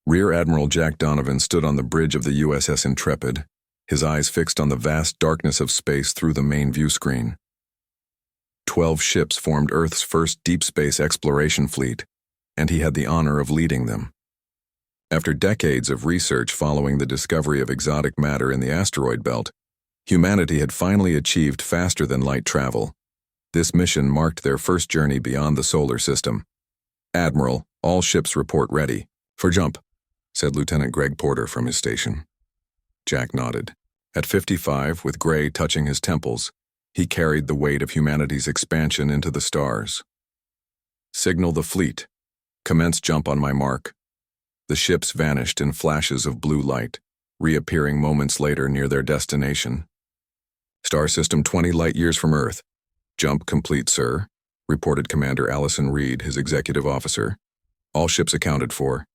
Rear Admiral Jack Donovan stood on the bridge of the USS Intrepid, his eyes fixed on the vast darkness of space through the main view screen. 12 ships formed Earth's first deep space exploration fleet, and he had the honor of leading them. After decades of research following the discovery of exotic matter in the asteroid belt, humanity had finally achieved faster-than-light travel. This mission marked their first journey beyond the solar system. "Admiral, all ships report ready. For jump," said Lieutenant Greg Porter from his station. Jack nodded. At 55, with gray touching his temples, he carried the weight of humanity's expansion into the stars. "Signal the fleet. Commence jump on my mark." The ships vanished in flashes of blue light, reappearing moments later near their destination. "Star system 20 light-years from Earth. Jump complete, sir," reported Commander Allison Reed, his executive officer. "All ships accounted for."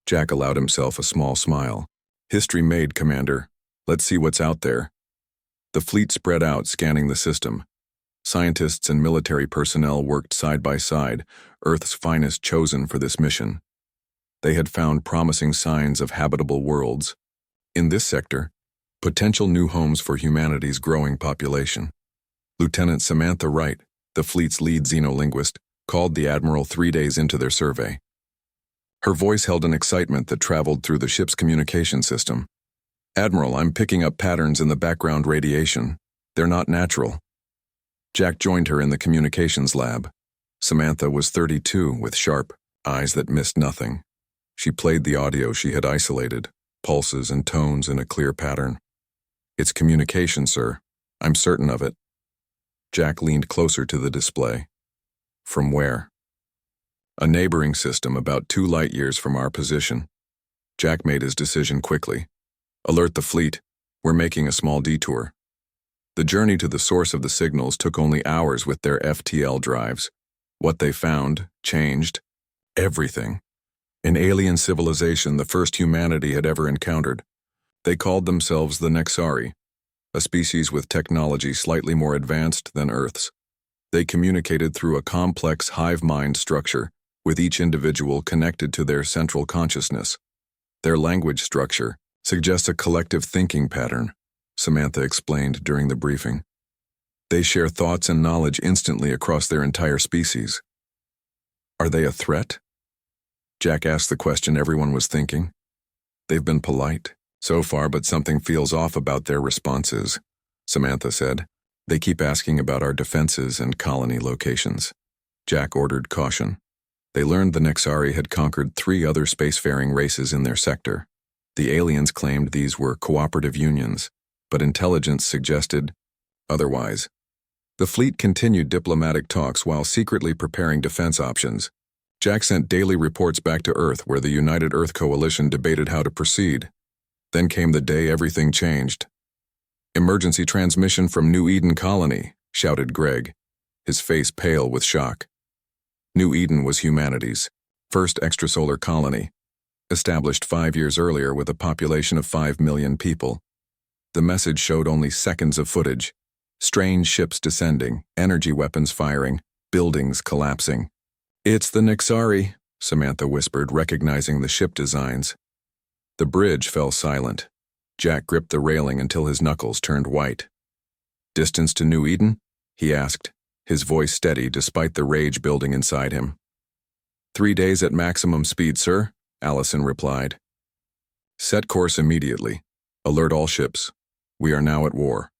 Jack allowed himself a small smile. "History made, Commander. Let's see what's out there." The fleet spread out, scanning the system. Scientists and military personnel worked side by side, Earth's finest chosen for this mission. They had found promising signs of habitable worlds. In this sector, potential new homes for humanity's growing population. Lieutenant Samantha Wright, the fleet's lead xenolinguist, called the Admiral 3 days into their survey. Her voice held an excitement that traveled through the ship's communication system. "Admiral, I'm picking up patterns in the background radiation. They're not natural." Jack joined her in the communications lab. Samantha was 32, with sharp eyes that missed nothing. She played the audio she had isolated, pulses and tones in a clear pattern. "It's communication, sir. I'm certain of it." Jack leaned closer to the display. "From where?" "A neighboring system about 2 light-years from our position." Jack made his decision quickly. "Alert the fleet. We're making a small detour." The journey to the source of the signals took only hours with their FTL drives. What they found changed everything. An alien civilization, the first humanity had ever encountered. They called themselves the Nexari, a species with technology slightly more advanced than Earth's. They communicated through a complex hive mind structure, with each individual connected to their central consciousness. Their language structure suggests a collective thinking pattern, Samantha explained during the briefing. They share thoughts and knowledge instantly across their entire species. "Are they a threat?" Jack asked the question everyone was thinking. "They've been polite so far, but something feels off about their responses," Samantha said. "They keep asking about our defenses and colony locations." Jack ordered caution. They learned the Nexari had conquered 3 other spacefaring races in their sector. The aliens claimed these were cooperative unions, but intelligence suggested otherwise. The fleet continued diplomatic talks while secretly preparing defense options. Jack sent daily reports back to Earth, where the United Earth Coalition debated how to proceed. Then came the day everything changed. "Emergency transmission from New Eden Colony," shouted Greg, his face pale with shock. New Eden was humanity's first extrasolar colony, established 5 years earlier with a population of 5 million people. The message showed only seconds of footage. Strange ships descending, energy weapons firing, buildings collapsing. "It's the Nexari," Samantha whispered, recognizing the ship designs. The bridge fell silent. Jack gripped the railing until his knuckles turned white. "Distance to New Eden?" he asked, his voice steady despite the rage building inside him. 3 days at maximum speed, sir," Allison replied. "Set course immediately. Alert all ships. We are now at war."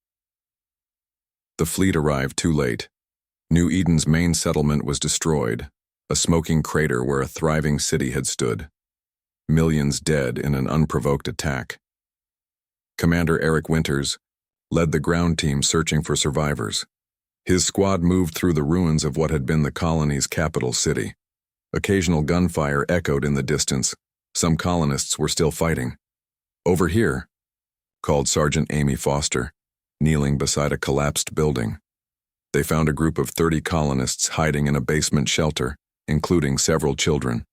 The fleet arrived too late. New Eden's main settlement was destroyed, a smoking crater where a thriving city had stood. Millions dead in an unprovoked attack. Commander Eric Winters led the ground team searching for survivors. His squad moved through the ruins of what had been the colony's capital city. Occasional gunfire echoed in the distance. Some colonists were still fighting. "Over here," called Sergeant Amy Foster, kneeling beside a collapsed building. They found a group of 30 colonists hiding in a basement shelter, including several children.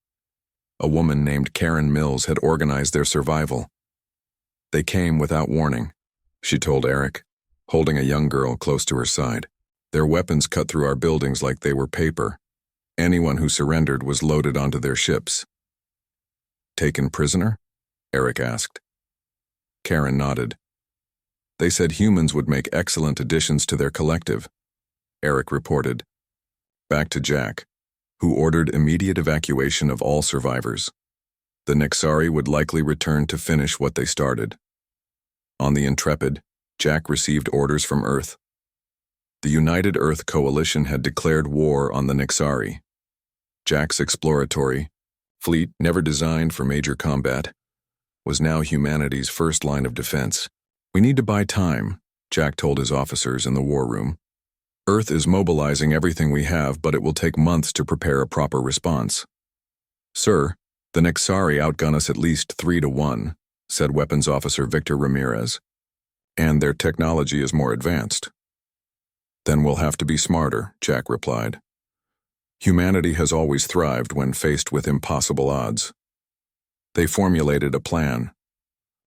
A woman named Karen Mills had organized their survival. "They came without warning," she told Eric, holding a young girl close to her side. "Their weapons cut through our buildings like they were paper. Anyone who surrendered was loaded onto their ships." Taken prisoner? Eric asked. Karen nodded. They said humans would make excellent additions to their collective, Eric reported. Back to Jack, who ordered immediate evacuation of all survivors. The Nexari would likely return to finish what they started. On the Intrepid, Jack received orders from Earth. The United Earth Coalition had declared war on the Nexari. Jack's exploratory fleet, never designed for major combat, was now humanity's first line of defense. We need to buy time, Jack told his officers in the war room. Earth is mobilizing everything we have, but it will take months to prepare a proper response. Sir, the Nexari outgun us at least 3-1, said Weapons Officer Victor Ramirez. And their technology is more advanced. Then we'll have to be smarter, Jack replied. Humanity has always thrived when faced with impossible odds. They formulated a plan.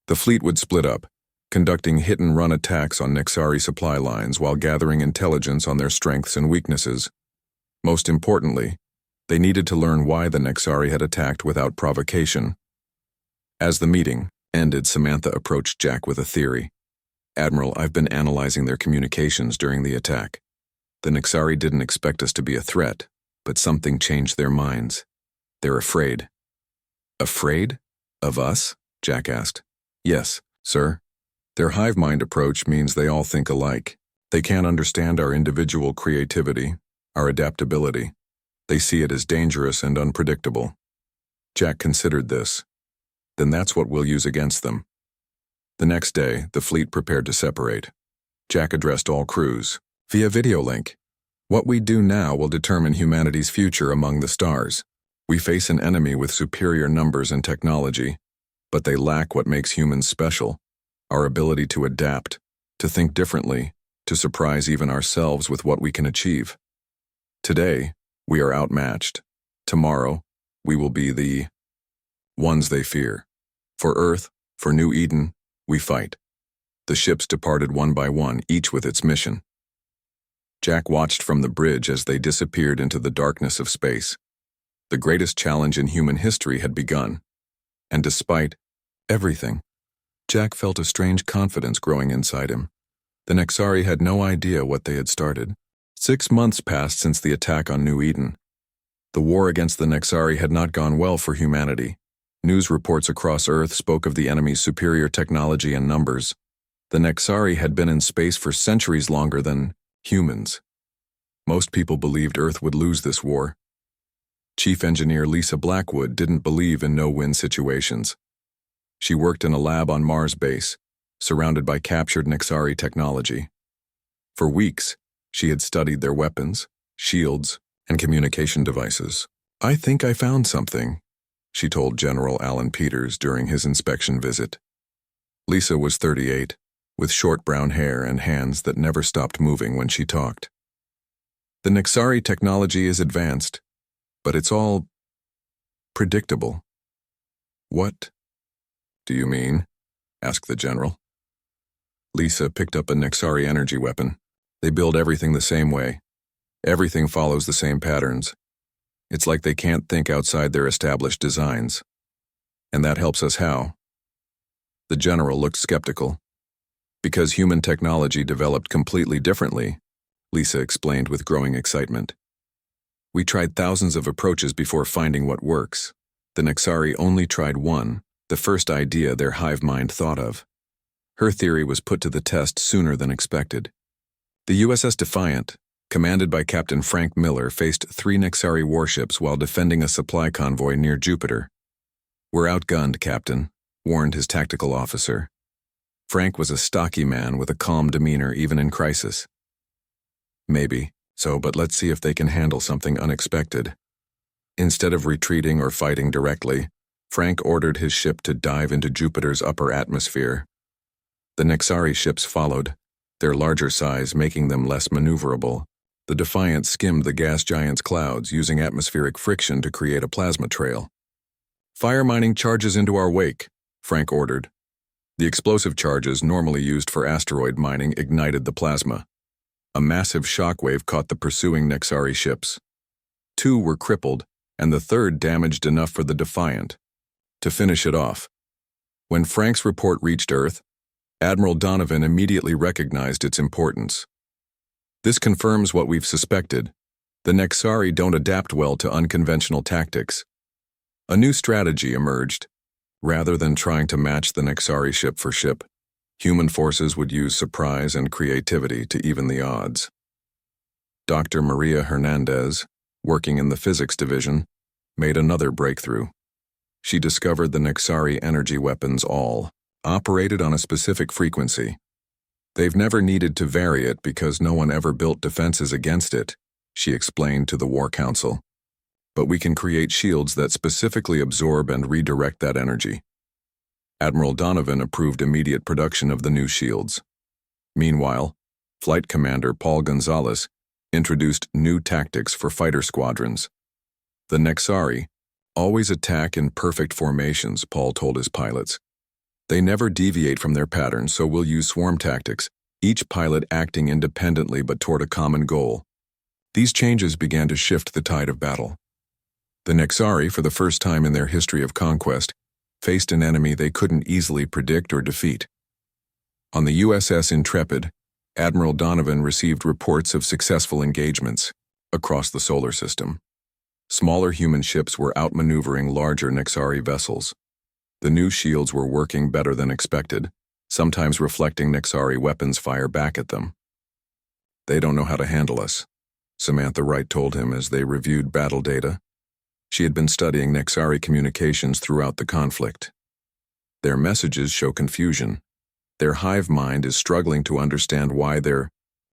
The fleet would split up, conducting hit-and-run attacks on Nexari supply lines while gathering intelligence on their strengths and weaknesses. Most importantly, they needed to learn why the Nexari had attacked without provocation. As the meeting ended, Samantha approached Jack with a theory. Admiral, I've been analyzing their communications during the attack. The Nexari didn't expect us to be a threat, but something changed their minds. They're afraid. Afraid? Of us? Jack asked. Yes, sir. Their hive mind approach means they all think alike. They can't understand our individual creativity, our adaptability. They see it as dangerous and unpredictable. Jack considered this. Then that's what we'll use against them. The next day, the fleet prepared to separate. Jack addressed all crews via video link. What we do now will determine humanity's future among the stars. We face an enemy with superior numbers and technology, but they lack what makes humans special, our ability to adapt, to think differently, to surprise even ourselves with what we can achieve. Today, we are outmatched. Tomorrow, we will be the ones they fear. For Earth, for New Eden, we fight. The ships departed one by one, each with its mission. Jack watched from the bridge as they disappeared into the darkness of space. The greatest challenge in human history had begun. And despite everything, Jack felt a strange confidence growing inside him. The Nexari had no idea what they had started. 6 months passed since the attack on New Eden. The war against the Nexari had not gone well for humanity. News reports across Earth spoke of the enemy's superior technology and numbers. The Nexari had been in space for centuries longer than humans. Most people believed Earth would lose this war. Chief Engineer Lisa Blackwood didn't believe in no-win situations. She worked in a lab on Mars base, surrounded by captured Nexari technology. For weeks, she had studied their weapons, shields, and communication devices. I think I found something, she told General Alan Peters during his inspection visit. Lisa was 38, with short brown hair and hands that never stopped moving when she talked. The Nexari technology is advanced, but it's all predictable. What do you mean? Asked the general. Lisa picked up a Nexari energy weapon. They build everything the same way. Everything follows the same patterns. It's like they can't think outside their established designs. And that helps us how? The general looked skeptical. Because human technology developed completely differently, Lisa explained with growing excitement. We tried thousands of approaches before finding what works. The Nexari only tried one, the first idea their hive mind thought of. Her theory was put to the test sooner than expected. The USS Defiant, commanded by Captain Frank Miller, faced 3 Nexari warships while defending a supply convoy near Jupiter. We're outgunned, Captain, warned his tactical officer. Frank was a stocky man with a calm demeanor even in crisis. Maybe so, but let's see if they can handle something unexpected. Instead of retreating or fighting directly, Frank ordered his ship to dive into Jupiter's upper atmosphere. The Nexari ships followed, their larger size making them less maneuverable. The Defiant skimmed the gas giant's clouds using atmospheric friction to create a plasma trail. Fire mining charges into our wake, Frank ordered. The explosive charges normally used for asteroid mining ignited the plasma. A massive shockwave caught the pursuing Nexari ships. 2 were crippled, and the third damaged enough for the Defiant to finish it off. When Frank's report reached Earth, Admiral Donovan immediately recognized its importance. This confirms what we've suspected. The Nexari don't adapt well to unconventional tactics. A new strategy emerged. Rather than trying to match the Nexari ship for ship, human forces would use surprise and creativity to even the odds. Dr. Maria Hernandez, working in the physics division, made another breakthrough. She discovered the Nexari energy weapons all operated on a specific frequency. They've never needed to vary it because no one ever built defenses against it, she explained to the War Council. But we can create shields that specifically absorb and redirect that energy. Admiral Donovan approved immediate production of the new shields. Meanwhile, Flight Commander Paul Gonzalez introduced new tactics for fighter squadrons. The Nexari always attack in perfect formations, Paul told his pilots. They never deviate from their pattern, so we'll use swarm tactics, each pilot acting independently but toward a common goal. These changes began to shift the tide of battle. The Nexari, for the first time in their history of conquest, faced an enemy they couldn't easily predict or defeat. On the USS Intrepid, Admiral Donovan received reports of successful engagements across the solar system. Smaller human ships were outmaneuvering larger Nexari vessels. The new shields were working better than expected, sometimes reflecting Nexari weapons fire back at them. They don't know how to handle us, Samantha Wright told him as they reviewed battle data. She had been studying Nexari communications throughout the conflict. Their messages show confusion. Their hive mind is struggling to understand why their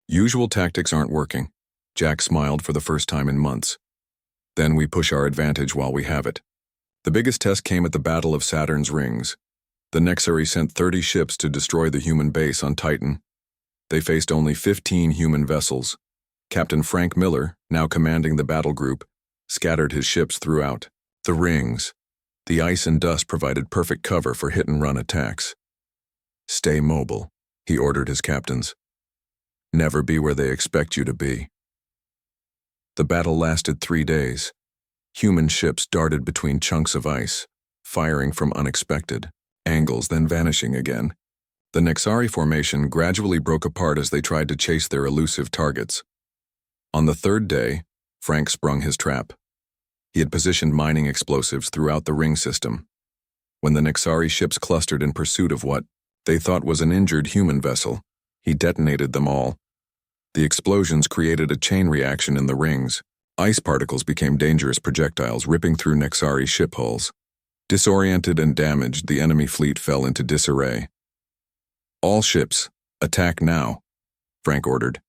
usual tactics aren't working. Jack smiled for the first time in months. Then we push our advantage while we have it. The biggest test came at the Battle of Saturn's Rings. The Nexari sent 30 ships to destroy the human base on Titan. They faced only 15 human vessels. Captain Frank Miller, now commanding the battle group, scattered his ships throughout the rings. The ice and dust provided perfect cover for hit-and-run attacks. Stay mobile, he ordered his captains. Never be where they expect you to be. The battle lasted 3 days. Human ships darted between chunks of ice, firing from unexpected angles, then vanishing again. The Nexari formation gradually broke apart as they tried to chase their elusive targets. On the 3rd day, Frank sprung his trap. He had positioned mining explosives throughout the ring system. When the Nexari ships clustered in pursuit of what they thought was an injured human vessel, he detonated them all. The explosions created a chain reaction in the rings. Ice particles became dangerous projectiles ripping through Nexari ship hulls. Disoriented and damaged, the enemy fleet fell into disarray. All ships, attack now, Frank ordered.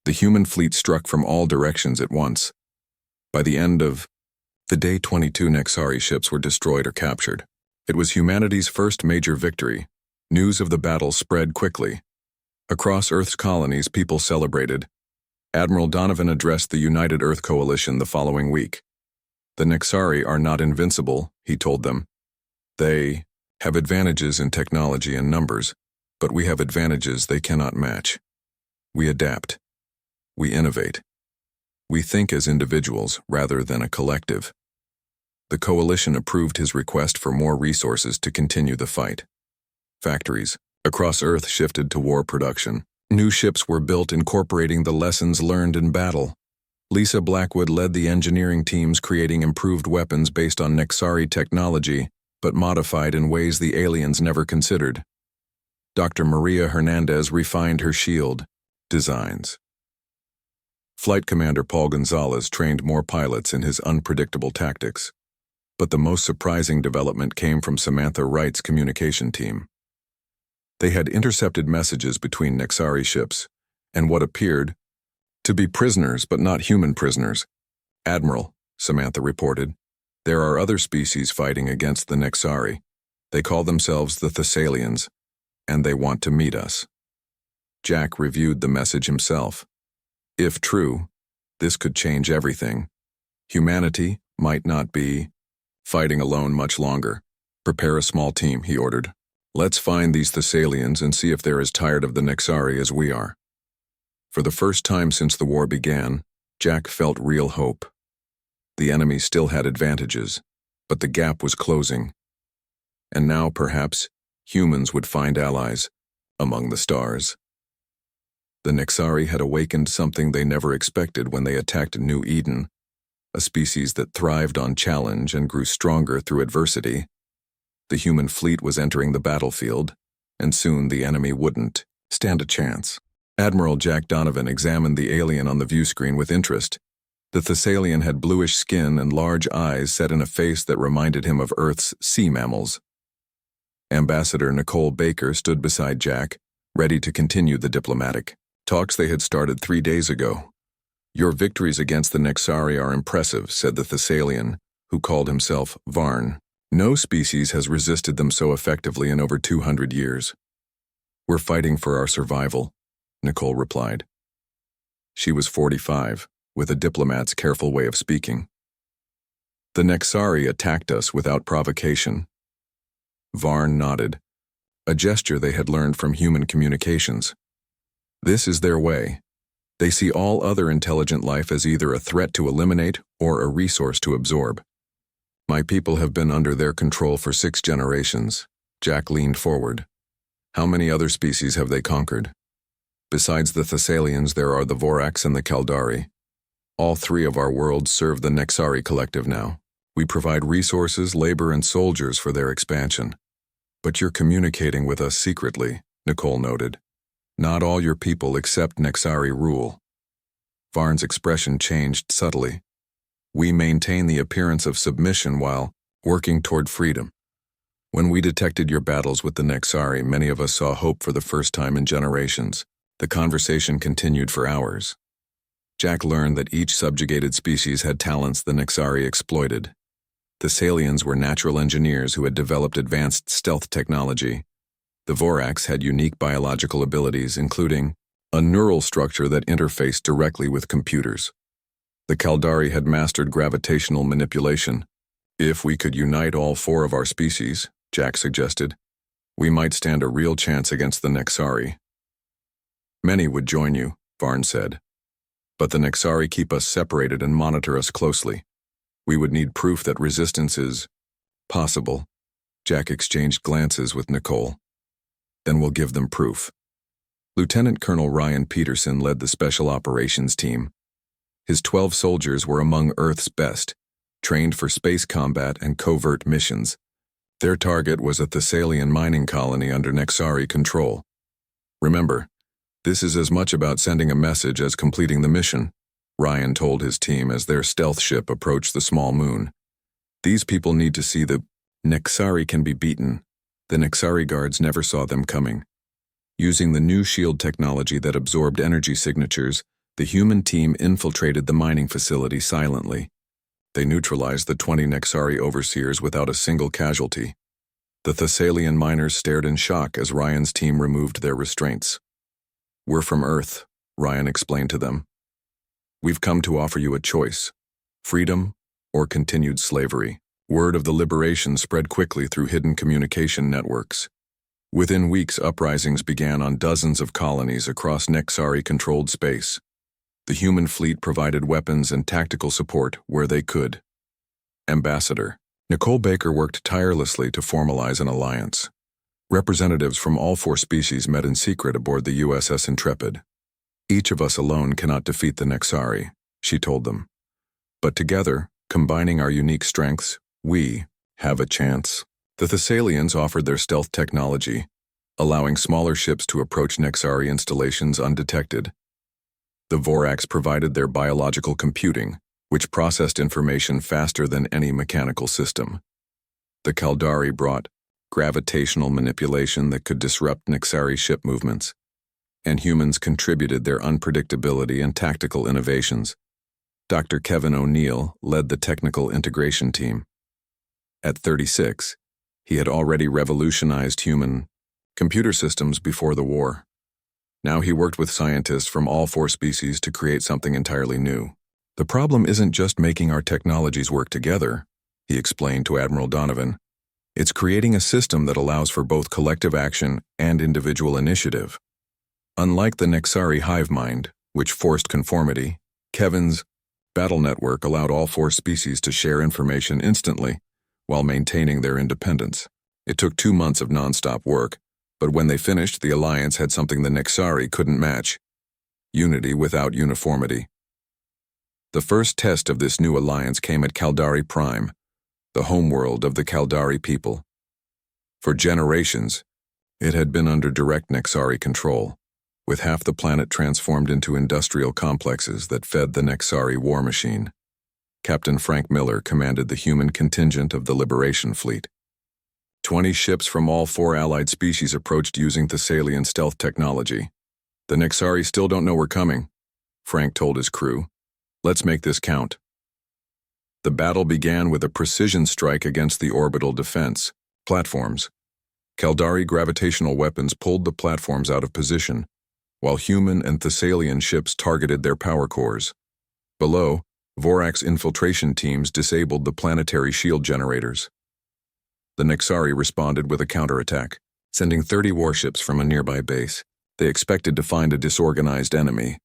The human fleet struck from all directions at once. By the end of the day, 22 Nexari ships were destroyed or captured. It was humanity's first major victory. News of the battle spread quickly. Across Earth's colonies, people celebrated. Admiral Donovan addressed the United Earth Coalition the following week. The Nexari are not invincible, he told them. They have advantages in technology and numbers, but we have advantages they cannot match. We adapt. We innovate. We think as individuals rather than a collective. The coalition approved his request for more resources to continue the fight. Factories across Earth shifted to war production. New ships were built incorporating the lessons learned in battle. Lisa Blackwood led the engineering teams creating improved weapons based on Nexari technology, but modified in ways the aliens never considered. Dr. Maria Hernandez refined her shield designs. Flight Commander Paul Gonzalez trained more pilots in his unpredictable tactics. But the most surprising development came from Samantha Wright's communication team. They had intercepted messages between Nexari ships, and what appeared to be prisoners but not human prisoners. Admiral, Samantha reported, there are other species fighting against the Nexari. They call themselves the Thessalians, and they want to meet us. Jack reviewed the message himself. If true, this could change everything. Humanity might not be fighting alone much longer. Prepare a small team, he ordered. Let's find these Thessalians and see if they're as tired of the Nexari as we are. For the first time since the war began, Jack felt real hope. The enemy still had advantages, but the gap was closing. and now, perhaps, humans would find allies among the stars. The Nexari had awakened something they never expected when they attacked New Eden, a species that thrived on challenge and grew stronger through adversity. The human fleet was entering the battlefield, and soon the enemy wouldn't stand a chance. Admiral Jack Donovan examined the alien on the viewscreen with interest. The Thessalian had bluish skin and large eyes set in a face that reminded him of Earth's sea mammals. Ambassador Nicole Baker stood beside Jack, ready to continue the diplomatic talks they had started 3 days ago. "Your victories against the Nexari are impressive," said the Thessalian, who called himself Varn. "No species has resisted them so effectively in over 200 years. "We're fighting for our survival," Nicole replied. She was 45, with a diplomat's careful way of speaking. "The Nexari attacked us without provocation." Varn nodded, a gesture they had learned from human communications. "This is their way. They see all other intelligent life as either a threat to eliminate or a resource to absorb. My people have been under their control for 6 generations." Jack leaned forward. "How many other species have they conquered?" "Besides the Thessalians, there are the Vorax and the Caldari. All 3 of our worlds serve the Nexari Collective now. We provide resources, labor, and soldiers for their expansion." "But you're communicating with us secretly," Nicole noted. "Not all your people accept Nexari rule." Varn's expression changed subtly. "We maintain the appearance of submission while working toward freedom. When we detected your battles with the Nexari, many of us saw hope for the first time in generations." The conversation continued for hours. Jack learned that each subjugated species had talents the Nexari exploited. The Thessalians were natural engineers who had developed advanced stealth technology. The Vorax had unique biological abilities, including a neural structure that interfaced directly with computers. The Caldari had mastered gravitational manipulation. "If we could unite all 4 of our species," Jack suggested, "we might stand a real chance against the Nexari." "Many would join you," Varn said. "But the Nexari keep us separated and monitor us closely. We would need proof that resistance is possible." Jack exchanged glances with Nicole. "Then we'll give them proof." Lieutenant Colonel Ryan Peterson led the Special Operations Team. His 12 soldiers were among Earth's best, trained for space combat and covert missions. Their target was a Thessalian mining colony under Nexari control. "Remember, this is as much about sending a message as completing the mission," Ryan told his team as their stealth ship approached the small moon. "These people need to see the Nexari can be beaten. The Nexari guards never saw them coming." Using the new shield technology that absorbed energy signatures, the human team infiltrated the mining facility silently. They neutralized the 20 Nexari overseers without a single casualty. The Thessalian miners stared in shock as Ryan's team removed their restraints. "We're from Earth," Ryan explained to them. "We've come to offer you a choice: freedom or continued slavery." Word of the liberation spread quickly through hidden communication networks. Within weeks, uprisings began on dozens of colonies across Nexari-controlled space. The human fleet provided weapons and tactical support where they could. Ambassador Nicole Baker worked tirelessly to formalize an alliance. Representatives from all 4 species met in secret aboard the USS Intrepid. "Each of us alone cannot defeat the Nexari," she told them. "But together, combining our unique strengths, we have a chance." The Thessalians offered their stealth technology, allowing smaller ships to approach Nexari installations undetected. The Vorax provided their biological computing, which processed information faster than any mechanical system. The Caldari brought gravitational manipulation that could disrupt Nexari ship movements, and humans contributed their unpredictability and tactical innovations. Dr. Kevin O'Neill led the technical integration team. At 36, he had already revolutionized human computer systems before the war. Now he worked with scientists from all 4 species to create something entirely new. "The problem isn't just making our technologies work together," he explained to Admiral Donovan. "It's creating a system that allows for both collective action and individual initiative. Unlike the Nexari hive mind, which forced conformity, Kevin's battle network allowed all 4 species to share information instantly while maintaining their independence." It took 2 months of non-stop work, but when they finished, the Alliance had something the Nexari couldn't match: unity without uniformity. The first test of this new alliance came at Caldari Prime, the homeworld of the Caldari people. For generations, it had been under direct Nexari control, with half the planet transformed into industrial complexes that fed the Nexari war machine. Captain Frank Miller commanded the human contingent of the Liberation Fleet. 20 ships from all 4 allied species approached using Thessalian stealth technology. "The Nexari still don't know we're coming," Frank told his crew. "Let's make this count." The battle began with a precision strike against the orbital defense platforms. Caldari gravitational weapons pulled the platforms out of position, while human and Thessalian ships targeted their power cores. Below, Vorax infiltration teams disabled the planetary shield generators. The Nexari responded with a counterattack, sending 30 warships from a nearby base. They expected to find a disorganized enemy.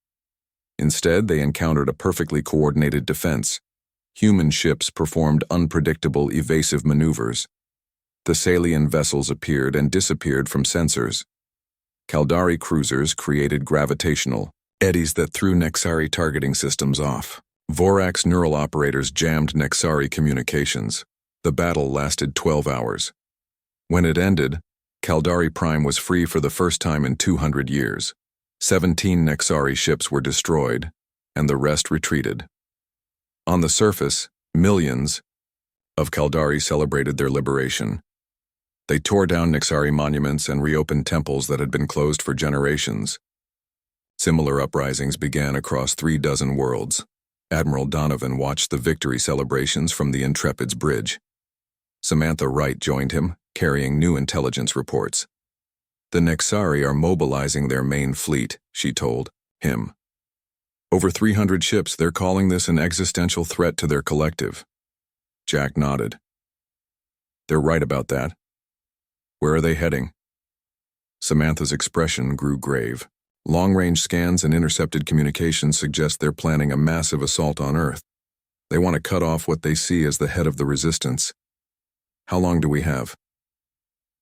Instead, they encountered a perfectly coordinated defense. Human ships performed unpredictable evasive maneuvers. Thessalian vessels appeared and disappeared from sensors. Caldari cruisers created gravitational eddies that threw Nexari targeting systems off. Vorax neural operators jammed Nexari communications. The battle lasted 12 hours. When it ended, Caldari Prime was free for the first time in 200 years. 17 Nexari ships were destroyed, and the rest retreated. On the surface, millions of Caldari celebrated their liberation. They tore down Nexari monuments and reopened temples that had been closed for generations. Similar uprisings began across 36 worlds. Admiral Donovan watched the victory celebrations from the Intrepid's bridge. Samantha Wright joined him, carrying new intelligence reports. "The Nexari are mobilizing their main fleet," she told him. "Over 300 ships, they're calling this an existential threat to their collective." Jack nodded. "They're right about that. Where are they heading?" Samantha's expression grew grave. "Long-range scans and intercepted communications suggest they're planning a massive assault on Earth. They want to cut off what they see as the head of the resistance. How long do we have?"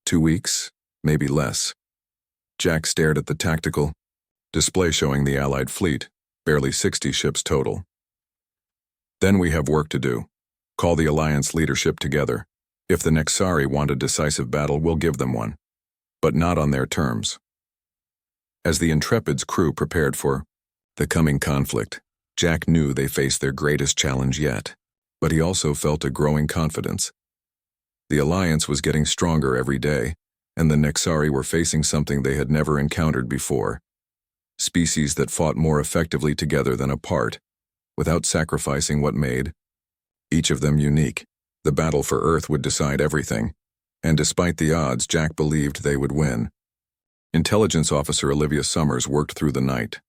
2 weeks, maybe less." Jack stared at the tactical display showing the Allied fleet, barely 60 ships total. "Then we have work to do. Call the Alliance leadership together. If the Nexari want a decisive battle, we'll give them one. But not on their terms." As the Intrepid's crew prepared for the coming conflict, Jack knew they faced their greatest challenge yet, but he also felt a growing confidence. The Alliance was getting stronger every day, and the Nexari were facing something they had never encountered before: species that fought more effectively together than apart, without sacrificing what made each of them unique. The battle for Earth would decide everything, and despite the odds, Jack believed they would win. Intelligence Officer Olivia Summers worked through the night,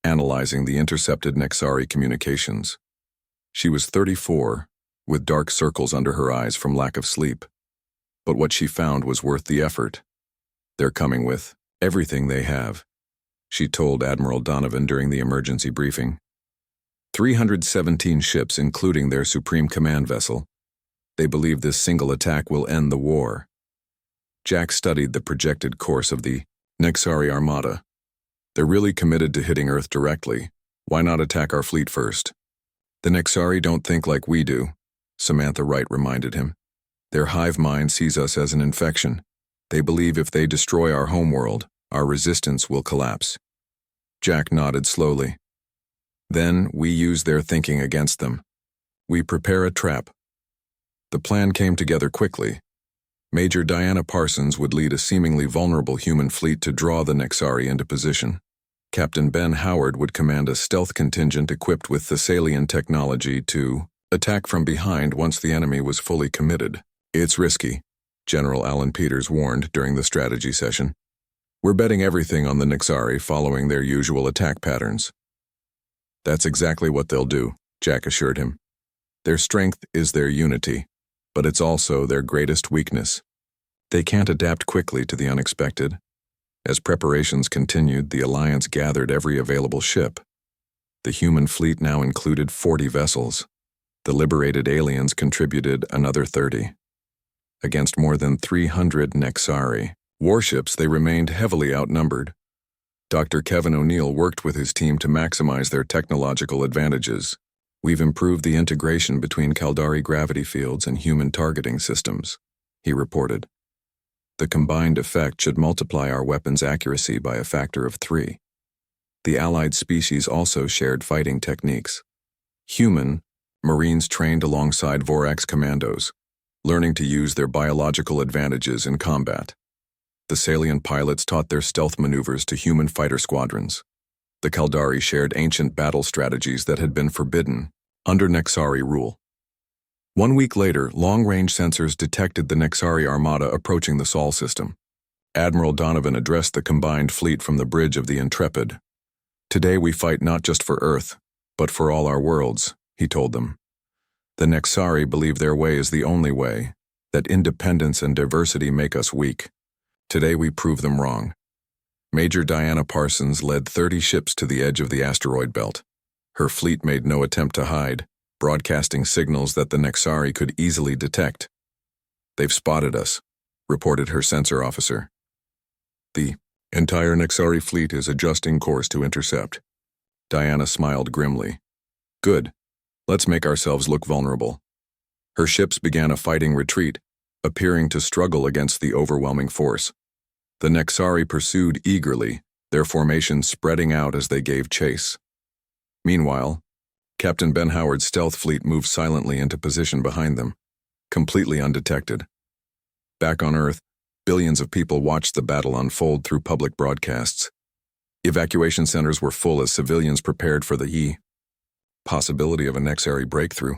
analyzing the intercepted Nexari communications. She was 34, with dark circles under her eyes from lack of sleep. But what she found was worth the effort. "They're coming with everything they have," she told Admiral Donovan during the emergency briefing. 317 ships, including their Supreme Command vessel. They believe this single attack will end the war. Jack studied the projected course of the Nexari Armada. "They're really committed to hitting Earth directly. Why not attack our fleet first?" "The Nexari don't think like we do," Samantha Wright reminded him. "Their hive mind sees us as an infection. They believe if they destroy our homeworld, our resistance will collapse." Jack nodded slowly. "Then we use their thinking against them. We prepare a trap." The plan came together quickly. Major Diana Parsons would lead a seemingly vulnerable human fleet to draw the Nexari into position. Captain Ben Howard would command a stealth contingent equipped with Thessalian technology to attack from behind once the enemy was fully committed. "It's risky," General Alan Peters warned during the strategy session. "We're betting everything on the Nexari following their usual attack patterns." "That's exactly what they'll do," Jack assured him. "Their strength is their unity, but it's also their greatest weakness. They can't adapt quickly to the unexpected." As preparations continued, the Alliance gathered every available ship. The human fleet now included 40 vessels. The liberated aliens contributed another 30. against more than 300 Nexari. Warships, they remained heavily outnumbered. Dr. Kevin O'Neill worked with his team to maximize their technological advantages. We've improved the integration between Caldari gravity fields and human targeting systems, he reported. The combined effect should multiply our weapons' accuracy by a factor of 3. The allied species also shared fighting techniques. Human, Marines trained alongside Vorax commandos, learning to use their biological advantages in combat. The Salian pilots taught their stealth maneuvers to human fighter squadrons. The Caldari shared ancient battle strategies that had been forbidden under Nexari rule. 1 week later, long-range sensors detected the Nexari armada approaching the Sol system. Admiral Donovan addressed the combined fleet from the bridge of the Intrepid. "Today we fight not just for Earth, but for all our worlds," he told them. "The Nexari believe their way is the only way, that independence and diversity make us weak. Today we prove them wrong." Major Diana Parsons led 30 ships to the edge of the asteroid belt. Her fleet made no attempt to hide, broadcasting signals that the Nexari could easily detect. "They've spotted us," reported her sensor officer. "The entire Nexari fleet is adjusting course to intercept." Diana smiled grimly. "Good. Let's make ourselves look vulnerable." Her ships began a fighting retreat, appearing to struggle against the overwhelming force. The Nexari pursued eagerly, their formation spreading out as they gave chase. Meanwhile, Captain Ben Howard's stealth fleet moved silently into position behind them, completely undetected. Back on Earth, billions of people watched the battle unfold through public broadcasts. Evacuation centers were full as civilians prepared for the possibility of a Nexari breakthrough.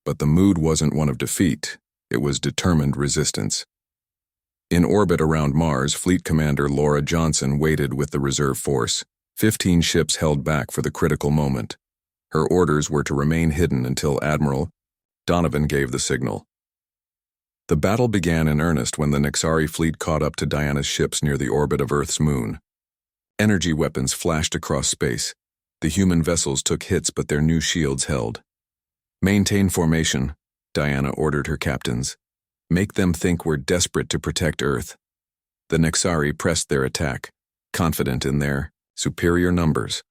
But the mood wasn't one of defeat, it was determined resistance. In orbit around Mars, Fleet Commander Laura Johnson waited with the reserve force. 15 ships held back for the critical moment. Her orders were to remain hidden until Admiral Donovan gave the signal. The battle began in earnest when the Nexari fleet caught up to Diana's ships near the orbit of Earth's moon. Energy weapons flashed across space. The human vessels took hits, but their new shields held. "Maintain formation," Diana ordered her captains. "Make them think we're desperate to protect Earth." The Nexari pressed their attack, confident in their superior numbers.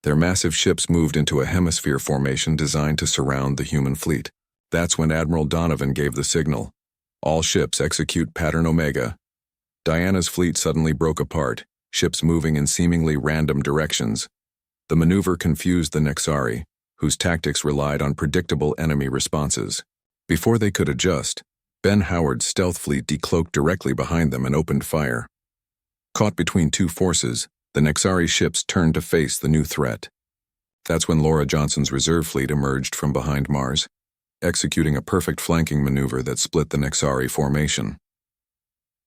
Their massive ships moved into a hemisphere formation designed to surround the human fleet. That's when Admiral Donovan gave the signal. "All ships execute pattern Omega." Diana's fleet suddenly broke apart, ships moving in seemingly random directions. The maneuver confused the Nexari, whose tactics relied on predictable enemy responses. Before they could adjust, Ben Howard's stealth fleet decloaked directly behind them and opened fire. Caught between two forces, the Nexari ships turned to face the new threat. That's when Laura Johnson's reserve fleet emerged from behind Mars, executing a perfect flanking maneuver that split the Nexari formation.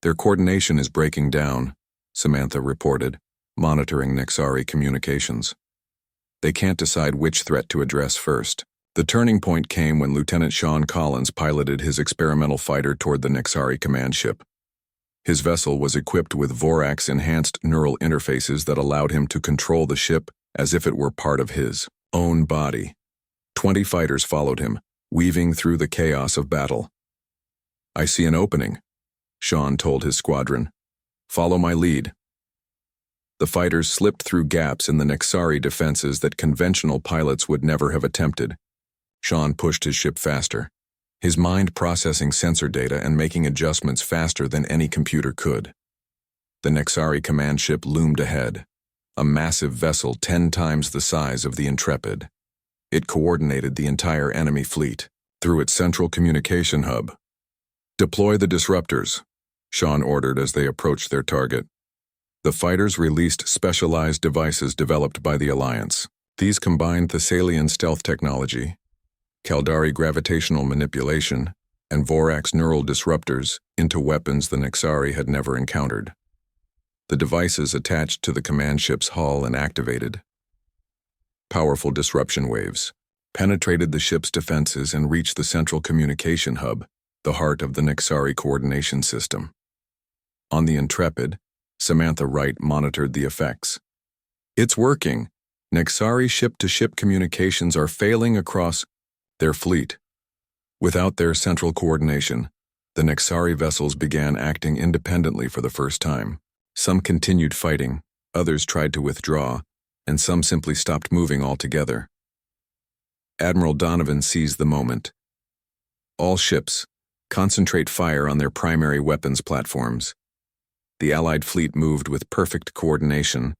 "Their coordination is breaking down," Samantha reported, monitoring Nexari communications. "They can't decide which threat to address first." The turning point came when Lieutenant Sean Collins piloted his experimental fighter toward the Nexari command ship. His vessel was equipped with Vorax-enhanced neural interfaces that allowed him to control the ship as if it were part of his own body. 20 fighters followed him, weaving through the chaos of battle. "I see an opening," Sean told his squadron. "Follow my lead." The fighters slipped through gaps in the Nexari defenses that conventional pilots would never have attempted. Sean pushed his ship faster, his mind processing sensor data and making adjustments faster than any computer could. The Nexari command ship loomed ahead, a massive vessel 10 times the size of the Intrepid. It coordinated the entire enemy fleet through its central communication hub. "Deploy the disruptors," Sean ordered as they approached their target. The fighters released specialized devices developed by the Alliance. These combined Thessalian stealth technology, Caldari gravitational manipulation, and Vorax neural disruptors into weapons the Nexari had never encountered. The devices attached to the command ship's hull and activated. Powerful disruption waves penetrated the ship's defenses and reached the central communication hub, the heart of the Nexari coordination system. On the Intrepid, Samantha Wright monitored the effects. "It's working. Nexari ship-to-ship communications are failing across their fleet. Without their central coordination, The Nexari vessels began acting independently for the first time. Some continued fighting, others tried to withdraw, and some simply stopped moving altogether. Admiral Donovan seized the moment. All ships, concentrate fire on their primary weapons platforms. The Allied fleet moved with perfect coordination,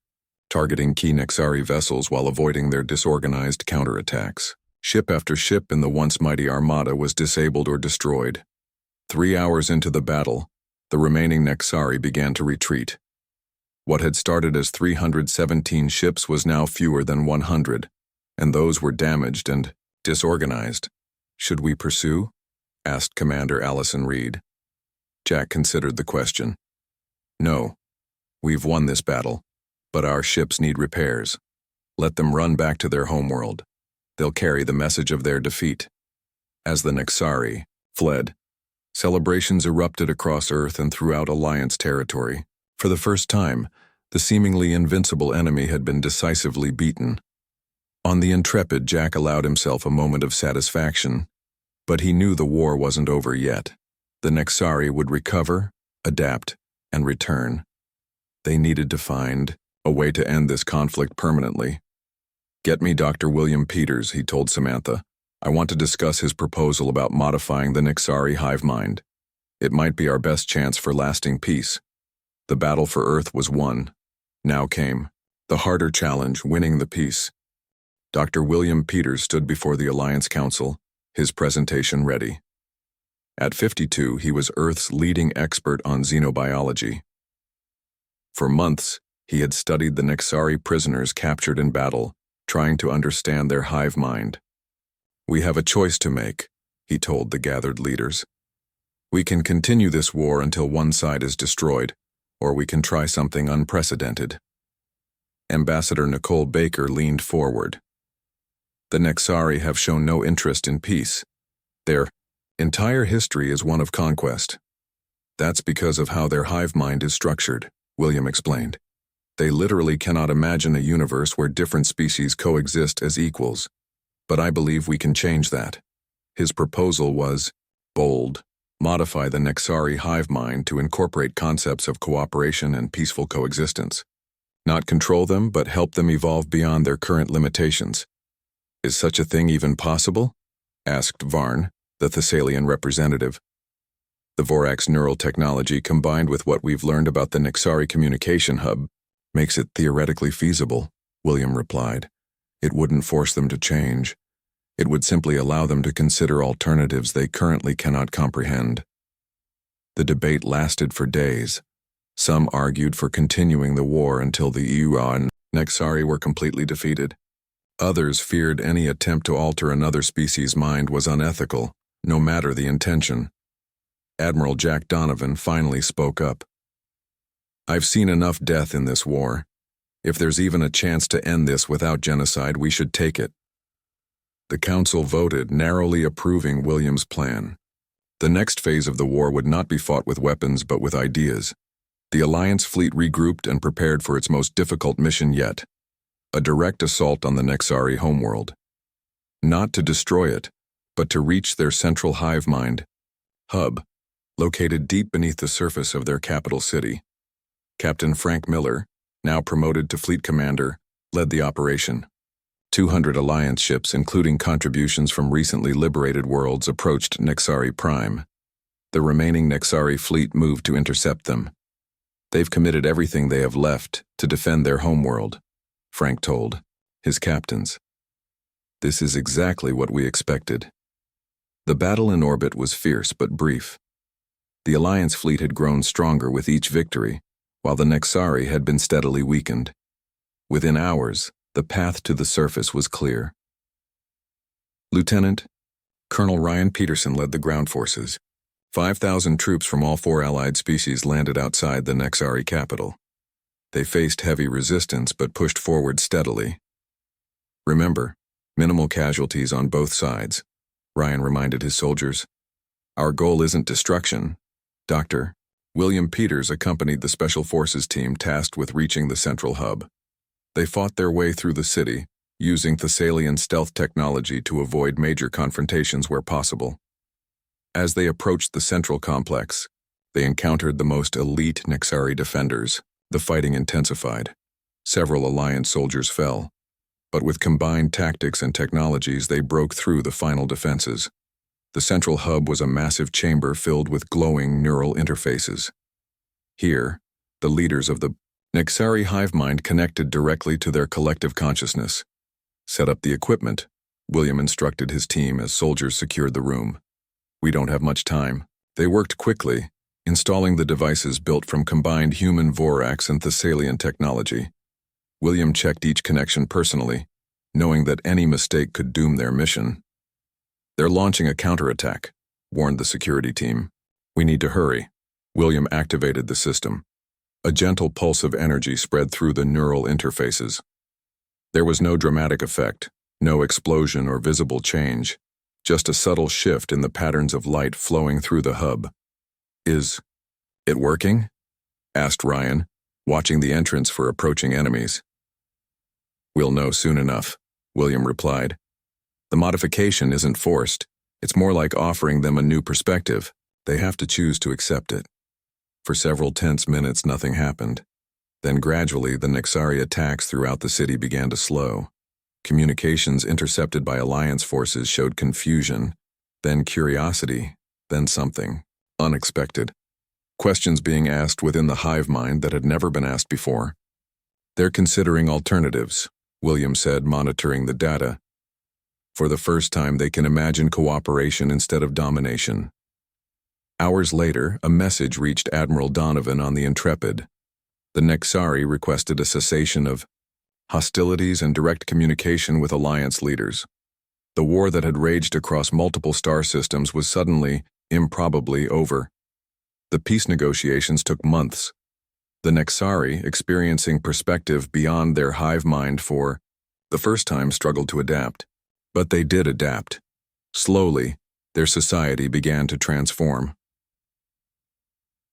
targeting key Nexari vessels while avoiding their disorganized counterattacks. Ship after ship in the once mighty armada was disabled or destroyed. 3 hours into the battle, the remaining Nexari began to retreat. What had started as 317 ships was now fewer than 100, and those were damaged and disorganized. "Should we pursue?" asked Commander Allison Reed. Jack considered the question. "No. We've won this battle, but our ships need repairs. Let them run back to their homeworld. They'll carry the message of their defeat." As the Nexari fled, celebrations erupted across Earth and throughout Alliance territory. For the first time, the seemingly invincible enemy had been decisively beaten. On the Intrepid, Jack allowed himself a moment of satisfaction, but he knew the war wasn't over yet. The Nexari would recover, adapt, and return. They needed to find a way to end this conflict permanently. "Get me Dr. William Peters," he told Samantha. "I want to discuss his proposal about modifying the Nexari hive mind. It might be our best chance for lasting peace." The battle for Earth was won. Now came the harder challenge, winning the peace. Dr. William Peters stood before the Alliance Council, his presentation ready. At 52, he was Earth's leading expert on xenobiology. For months, he had studied the Nexari prisoners captured in battle, trying to understand their hive mind. "We have a choice to make," he told the gathered leaders. "We can continue this war until one side is destroyed, or we can try something unprecedented." Ambassador Nicole Baker leaned forward. "The Nexari have shown no interest in peace. Their entire history is one of conquest. That's because of how their hive mind is structured," William explained. "They literally cannot imagine a universe where different species coexist as equals. But I believe we can change that." His proposal was bold: modify the Nexari hive mind to incorporate concepts of cooperation and peaceful coexistence. Not control them, but help them evolve beyond their current limitations. "Is such a thing even possible?" asked Varn, the Thessalian representative. "The Vorax neural technology, combined with what we've learned about the Nexari communication hub, makes it theoretically feasible," William replied. "It wouldn't force them to change. It would simply allow them to consider alternatives they currently cannot comprehend." The debate lasted for days. Some argued for continuing the war until the EUA and Nexari were completely defeated. Others feared any attempt to alter another species' mind was unethical, no matter the intention. Admiral Jack Donovan finally spoke up. "I've seen enough death in this war. If there's even a chance to end this without genocide, we should take it." The council voted, narrowly approving William's plan. The next phase of the war would not be fought with weapons but with ideas. The Alliance fleet regrouped and prepared for its most difficult mission yet: a direct assault on the Nexari homeworld. Not to destroy it, but to reach their central hive mind hub, located deep beneath the surface of their capital city. Captain Frank Miller, now promoted to fleet commander, led the operation. 200 Alliance ships, including contributions from recently liberated worlds, approached Nexari Prime. The remaining Nexari fleet moved to intercept them. "They've committed everything they have left to defend their homeworld," Frank told his captains. "This is exactly what we expected." The battle in orbit was fierce but brief. The Alliance fleet had grown stronger with each victory, while the Nexari had been steadily weakened. Within hours, the path to the surface was clear. Lieutenant Colonel Ryan Peterson led the ground forces. 5,000 troops from all 4 allied species landed outside the Nexari capital. They faced heavy resistance but pushed forward steadily. "Remember, minimal casualties on both sides," Ryan reminded his soldiers. "Our goal isn't destruction." Dr. William Peters accompanied the Special Forces team tasked with reaching the central hub. They fought their way through the city, using Thessalian stealth technology to avoid major confrontations where possible. As they approached the central complex, they encountered the most elite Nexari defenders. The fighting intensified. Several Alliance soldiers fell, but with combined tactics and technologies, they broke through the final defenses. The central hub was a massive chamber filled with glowing neural interfaces. Here, the leaders of the Nexari hive mind connected directly to their collective consciousness. Set up the equipment, William instructed his team as soldiers secured the room. We don't have much time. They worked quickly, installing the devices built from combined human Vorax and Thessalian technology. William checked each connection personally, knowing that any mistake could doom their mission. They're launching a counterattack, warned the security team. We need to hurry. William activated the system. A gentle pulse of energy spread through the neural interfaces. There was no dramatic effect, no explosion or visible change, just a subtle shift in the patterns of light flowing through the hub. Is it working? Asked Ryan, watching the entrance for approaching enemies. We'll know soon enough, William replied. The modification isn't forced. It's more like offering them a new perspective. They have to choose to accept it. For several tense minutes, nothing happened. Then gradually, the Nexari attacks throughout the city began to slow. Communications intercepted by Alliance forces showed confusion, then curiosity, then something unexpected. Questions being asked within the hive mind that had never been asked before. They're considering alternatives, William said, monitoring the data. For the first time, they can imagine cooperation instead of domination. Hours later, a message reached Admiral Donovan on the Intrepid. The Nexari requested a cessation of hostilities and direct communication with Alliance leaders. The war that had raged across multiple star systems was suddenly, improbably, over. The peace negotiations took months. The Nexari, experiencing perspective beyond their hive mind for the first time, struggled to adapt. But they did adapt. Slowly, their society began to transform.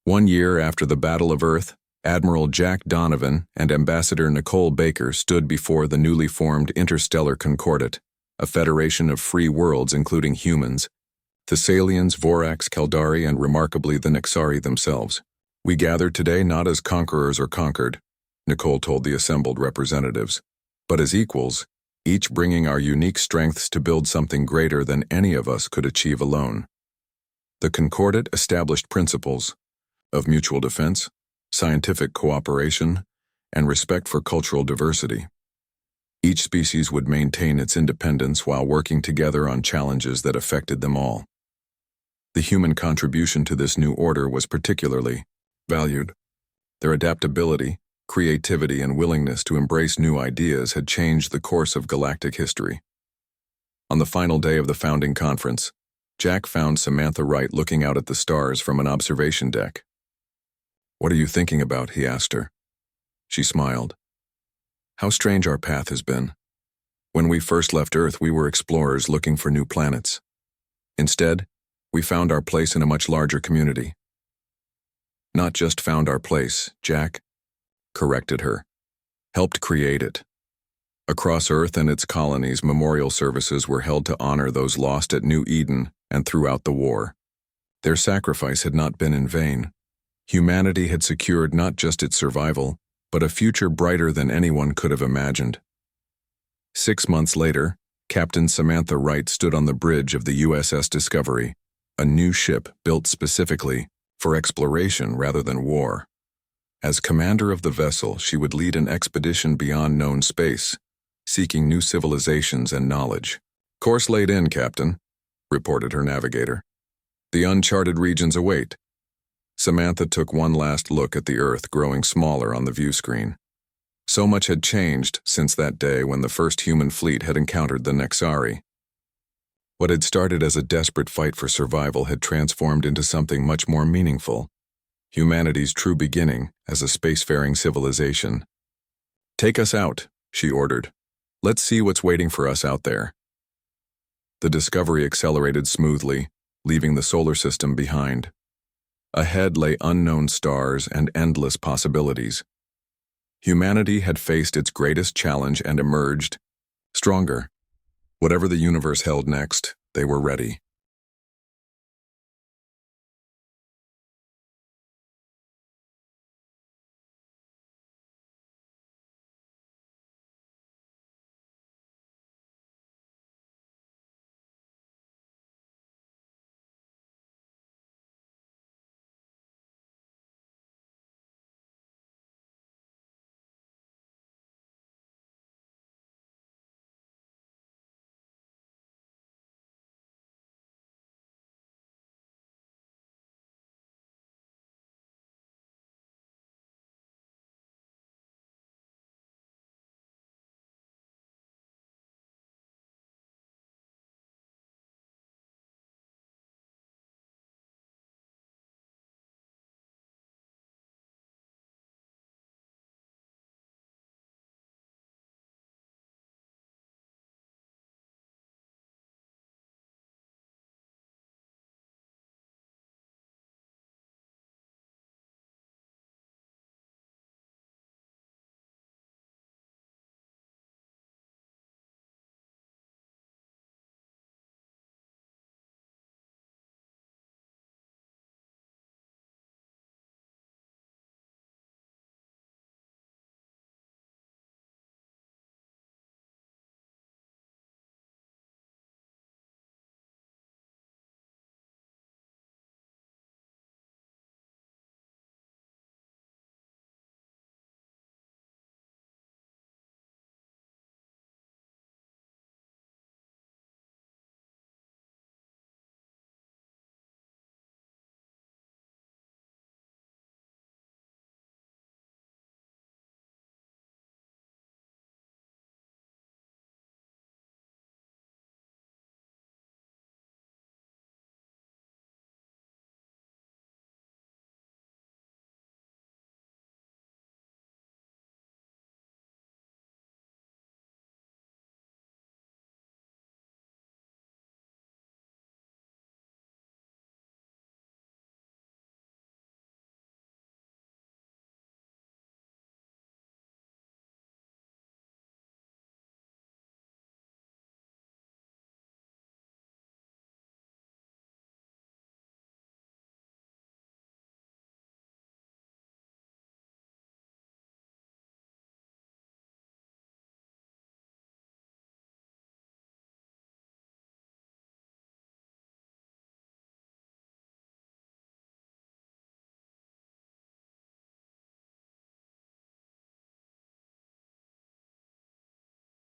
1 year after the Battle of Earth, Admiral Jack Donovan and Ambassador Nicole Baker stood before the newly formed Interstellar Concordat, a federation of free worlds including humans, Thessalians, Vorax, Kaldari, and remarkably the Nexari themselves. We gathered today not as conquerors or conquered, Nicole told the assembled representatives, but as equals, each bringing our unique strengths to build something greater than any of us could achieve alone. The Concordat established principles of mutual defense, scientific cooperation, and respect for cultural diversity. Each species would maintain its independence while working together on challenges that affected them all. The human contribution to this new order was particularly valued. Their adaptability, creativity, and willingness to embrace new ideas had changed the course of galactic history. On the final day of the founding conference, Jack found Samantha Wright looking out at the stars from an observation deck. "What are you thinking about?" he asked her. She smiled. "How strange our path has been. When we first left Earth, we were explorers looking for new planets. Instead, we found our place in a much larger community." "Not just found our place, Jack," corrected her. "Helped create it." Across Earth and its colonies, memorial services were held to honor those lost at New Eden and throughout the war. Their sacrifice had not been in vain. Humanity had secured not just its survival, but a future brighter than anyone could have imagined. 6 months later, Captain Samantha Wright stood on the bridge of the USS Discovery, a new ship built specifically for exploration rather than war. As commander of the vessel, she would lead an expedition beyond known space, seeking new civilizations and knowledge. "Course laid in, Captain," reported her navigator. "The uncharted regions await." Samantha took one last look at the Earth growing smaller on the view screen. So much had changed since that day when the first human fleet had encountered the Nexari. What had started as a desperate fight for survival had transformed into something much more meaningful, humanity's true beginning as a spacefaring civilization. "Take us out," she ordered. "Let's see what's waiting for us out there." The Discovery accelerated smoothly, leaving the solar system behind. Ahead lay unknown stars and endless possibilities. Humanity had faced its greatest challenge and emerged stronger. Whatever the universe held next, they were ready.